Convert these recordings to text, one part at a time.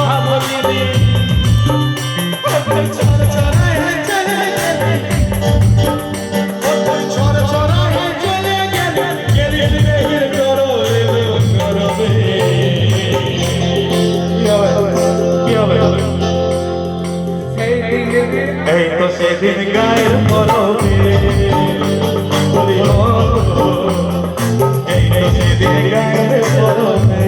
কথা বলিনি এই তো সেদিন গায়ের পরবে এই তো সেদিন গায়ের পরবে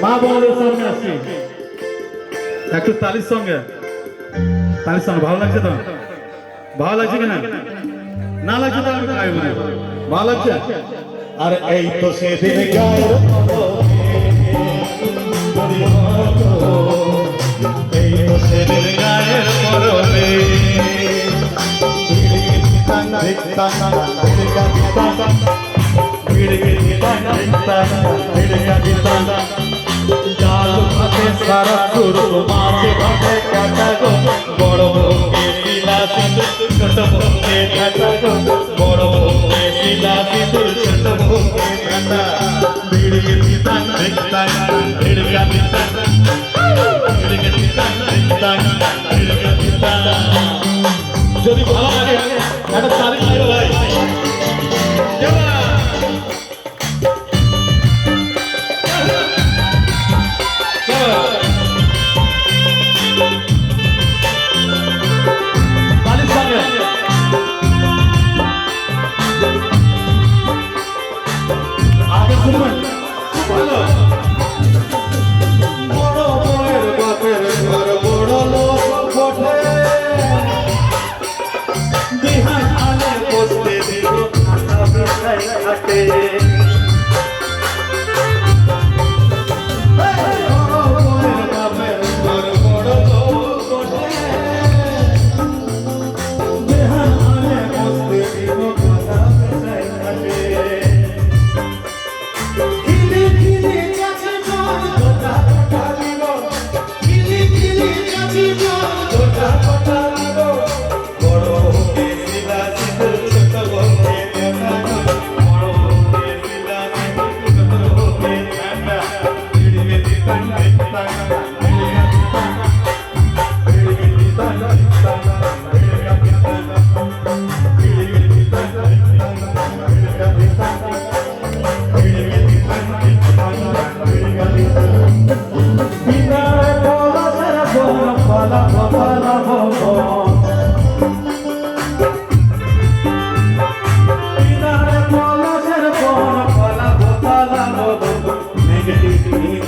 মা বোনদের সামনে আসছি একটু তালির সঙ্গে ভালো লাগছে তো ভালো লাগছে কিনা না লাগছে তো আমি গাইব না ভালো লাগছে আর এই তো সেদিন গায়ের এই তো সেদিন গায়ের পরবে জাল ভাতে সারা সুর মাছে ভাতে কাটা গো বড় বউকে শিলা সিঁদুর ছোট বউকে কাটা গো বড় বউকে শিলা সিঁদুর ছোট বউকে কাটা ভিড়কে দিতাম দেখতাম ভিড়কা দিতাম ভিড়কে দিতাম দেখতাম ভিড়কে দিতাম যদি ভালো লাগে একটা তালি মারো ভাই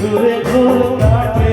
ঘুরে ঘুরে কাটে